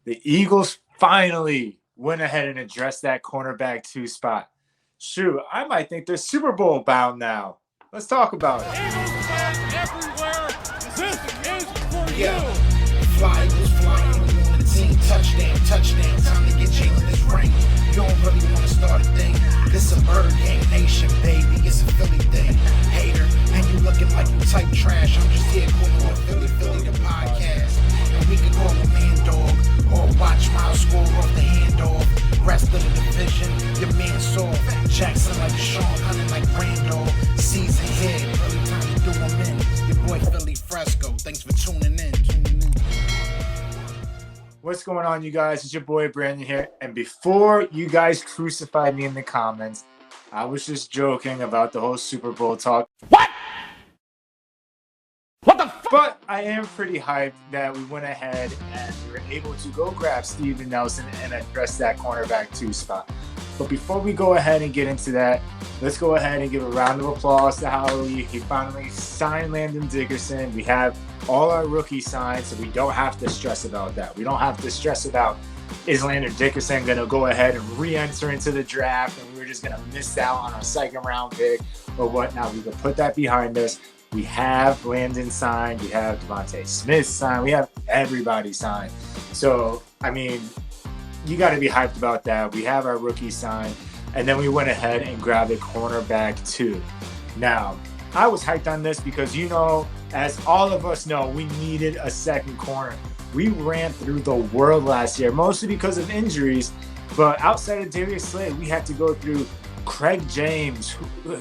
The Eagles finally went ahead and addressed that cornerback 2 spot. Shoot, I might think they're Super Bowl bound now. Let's talk about it. Eagles fans everywhere, this is for Yeah. you. Fly Eagles, fly Eagles on the team. Touchdown, touchdown. Time to get Jalen this ring. You don't really want to start a thing. This a bird gang nation, baby. It's a Philly thing. Hater, and you looking like you type trash. I'm just here calling the Philly, the podcast. And we can call a man dog or watch Miles score off the handoff. Rest of the division, your man soft. Jackson like Sean, hunting like Randolph. Season here, really time to do them in. Your boy Philly Fresco. Thanks for tuning in. What's going on, you guys? It's your boy Brandon here. And before you guys crucify me in the comments, I was just joking about the whole Super Bowl talk. What? What the fuck? But I am pretty hyped that we went ahead and we were able to go grab Steven Nelson and address that cornerback 2 spot. But before we go ahead and get into that, let's go ahead and give a round of applause to Howie. He finally signed Landon Dickerson. We have all our rookies signed, so we don't have to stress about that. We don't have to stress about, is Landon Dickerson going to go ahead and re-enter into the draft and we're just going to miss out on our second round pick or whatnot. We can put that behind us. We have Landon signed. We have Devontae Smith signed. We have everybody signed. So, I mean, you got to be hyped about that. We have our rookie signed, and then we went ahead and grabbed a cornerback 2. Now, I was hyped on this because, you know, as all of us know, we needed a second corner. We ran through the world last year, mostly because of injuries, but outside of Darius Slay, we had to go through Craig James.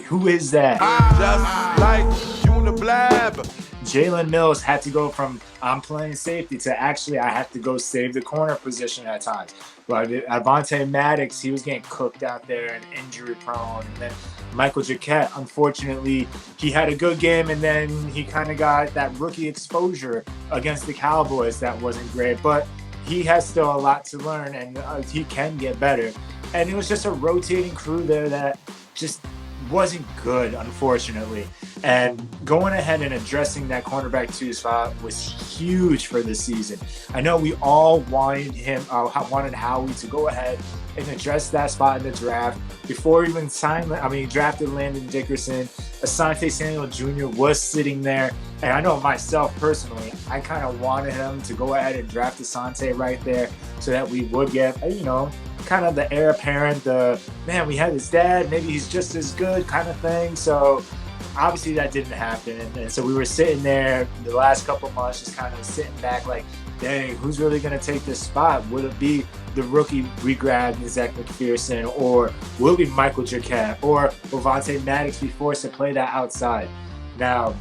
Who is that? Just like Uniblab. Jalen Mills had to go from I'm playing safety to actually I have to go save the corner position at times. But Avonte Maddox, he was getting cooked out there and injury prone. And then Michael Jacquet, unfortunately, he had a good game and then he kind of got that rookie exposure against the Cowboys that wasn't great. But he has still a lot to learn and he can get better. And it was just a rotating crew there that just wasn't good, unfortunately. And going ahead and addressing that cornerback 2 spot was huge for this season. I know we all wanted wanted Howie to go ahead and address that spot in the draft before even drafted Landon Dickerson. Asante Samuel Jr. was sitting there, and I know myself personally, I kind of wanted him to go ahead and draft Asante right there so that we would get, kind of the heir apparent, we had his dad, maybe he's just as good kind of thing. So obviously that didn't happen. And so we were sitting there the last couple months just kind of sitting back like, dang, who's really going to take this spot? Would it be the rookie we grabbed, Zach McPherson, or will it be Michael Jacquet, or Avonte Maddox be forced to play that outside? Now,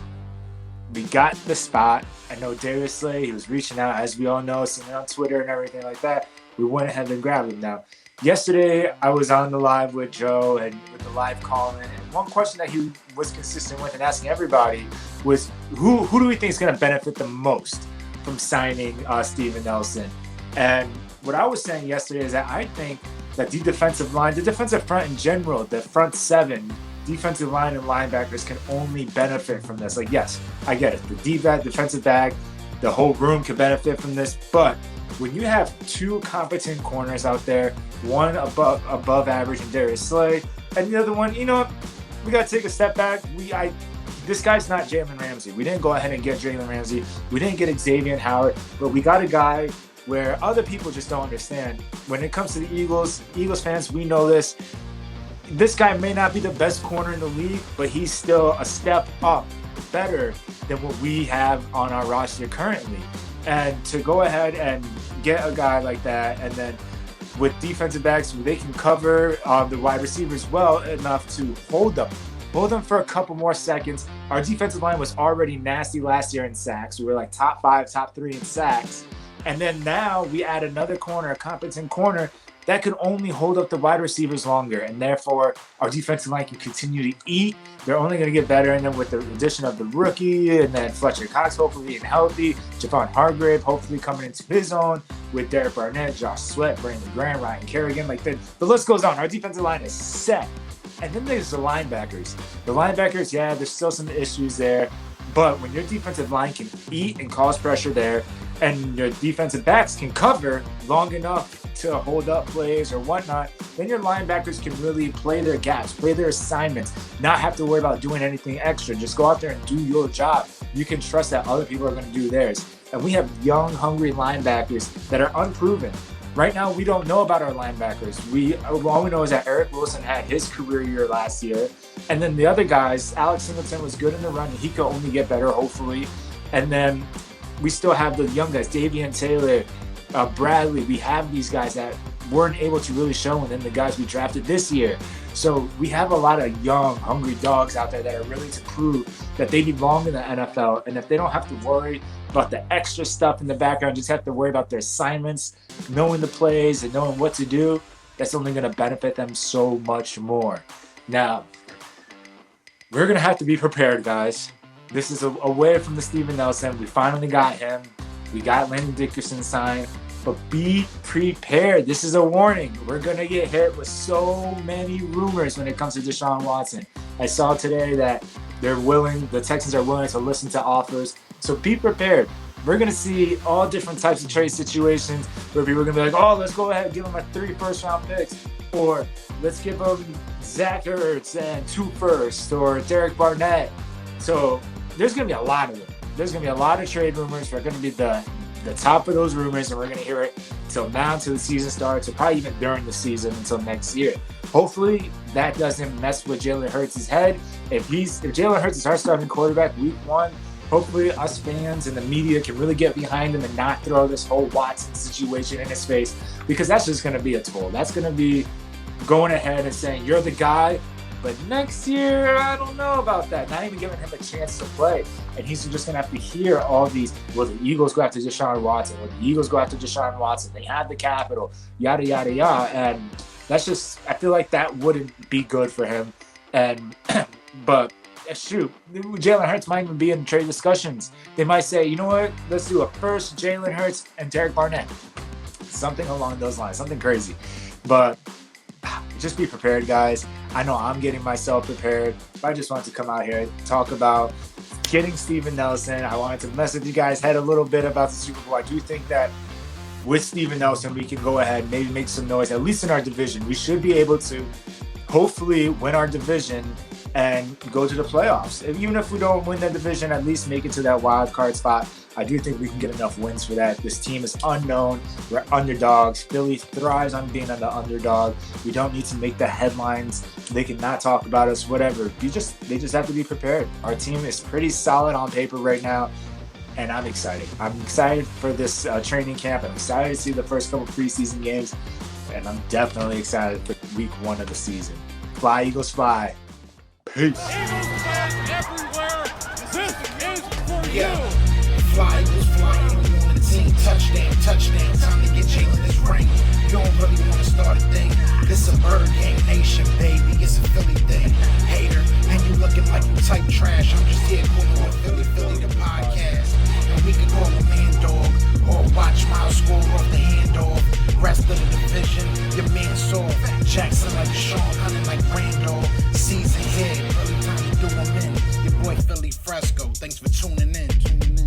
we got the spot. I know Darius Slay, he was reaching out, as we all know, seeing it on Twitter and everything like that. We went ahead and grabbed him. Now, yesterday I was on the live with Joe and with the live call-in, and one question that he was consistent with and asking everybody was, who do we think is going to benefit the most from signing Steven Nelson? And what I was saying yesterday is that I think that the defensive line, the defensive front in general, the front 7, defensive line and linebackers can only benefit from this. Like, yes, I get it. The defensive back, the whole room could benefit from this. But when you have 2 competent corners out there, one above average in Darius Slay, and the other one, we got to take a step back. This guy's not Jalen Ramsey. We didn't go ahead and get Jalen Ramsey. We didn't get Xavier Howard, but we got a guy where other people just don't understand. When it comes to the Eagles fans, we know this. This guy may not be the best corner in the league, but he's still a step up better than what we have on our roster currently. And to go ahead and get a guy like that, and then with defensive backs, they can cover the wide receivers well enough to hold them for a couple more seconds. Our defensive line was already nasty last year in sacks. We were like top 5, top 3 in sacks. And then now we add another corner, a competent corner, that can only hold up the wide receivers longer. And therefore, our defensive line can continue to eat. They're only going to get better. And then with the addition of the rookie, and then Fletcher Cox hopefully being healthy, Javon Hargrave hopefully coming into his own, with Derek Barnett, Josh Sweat, Brandon Graham, Ryan Kerrigan. Like the list goes on. Our defensive line is set. And then there's the linebackers. The linebackers, yeah, there's still some issues there. But when your defensive line can eat and cause pressure there, and your defensive backs can cover long enough to hold up plays or whatnot, then your linebackers can really play their gaps, play their assignments, not have to worry about doing anything extra. Just go out there and do your job. You can trust that other people are going to do theirs. And we have young, hungry linebackers that are unproven. Right now, we don't know about our linebackers. All we know is that Eric Wilson had his career year last year. And then the other guys, Alex Singleton was good in the run. And he could only get better, hopefully. And then we still have the young guys, Davian Taylor, Bradley. We have these guys that weren't able to really show, and then the guys we drafted this year. So we have a lot of young, hungry dogs out there that are willing to prove that they belong in the NFL. And if they don't have to worry about the extra stuff in the background, just have to worry about their assignments, knowing the plays and knowing what to do, that's only going to benefit them so much more. Now, we're going to have to be prepared, guys. This is away from the Steven Nelson. We finally got him. We got Landon Dickerson signed. But be prepared. This is a warning. We're going to get hit with so many rumors when it comes to Deshaun Watson. I saw today that the Texans are willing to listen to offers. So be prepared. We're going to see all different types of trade situations where people are going to be like, oh, let's go ahead and give him 3 first-round picks. Or let's give him Zach Ertz and 2 firsts, or Derek Barnett. So there's going to be a lot of them. There's going to be a lot of trade rumors. We're going to be the top of those rumors, and we're going to hear it till now, till the season starts, or probably even during the season until next year. Hopefully that doesn't mess with Jalen Hurts' head. If Jalen Hurts is our starting quarterback week 1, hopefully us fans and the media can really get behind him and not throw this whole Watson situation in his face, because that's just going to be a toll. That's going to be going ahead and saying, you're the guy, but next year, I don't know about that. Not even giving him a chance to play. And he's just going to have to hear all these, well, the Eagles go after Deshaun Watson. Well, the Eagles go after Deshaun Watson. They have the capital, yada, yada, yada. And that's just, I feel like that wouldn't be good for him. And, but shoot, Jalen Hurts might even be in trade discussions. They might say, you know what, let's do a first Jalen Hurts and Derek Barnett. Something along those lines, something crazy. But just be prepared, guys. I know I'm getting myself prepared. I just wanted to come out here and talk about getting Steven Nelson. I wanted to mess with you guys' head a little bit about the Super Bowl. I do think that with Steven Nelson, we can go ahead and maybe make some noise, at least in our division. We should be able to hopefully win our division and go to the playoffs. Even if we don't win the division, at least make it to that wild card spot. I do think we can get enough wins for that. This team is unknown. We're underdogs. Philly thrives on being the underdog. We don't need to make the headlines. They can not talk about us, whatever. They just have to be prepared. Our team is pretty solid on paper right now, and I'm excited. I'm excited for this training camp. I'm excited to see the first couple preseason games, and I'm definitely excited for week 1 of the season. Fly, Eagles, fly. Peace. Eagles fans everywhere. This is for Yeah. you. Fly, Eagles fly, we on the team. Touchdown, touchdown. Time to get Jalen this ring. You don't really want to start a thing. This a bird gang nation, baby. It's a Philly thing. Hater, and you looking like you type trash. I'm just here calling on Philly, the podcast. And we can call a man dog, or watch Miles score off the handoff. Rest of the division, your man soft. Jackson like Sean, hunting like Randolph. Season head, early time to do them in. Your boy Philly Fresco, thanks for tuning in.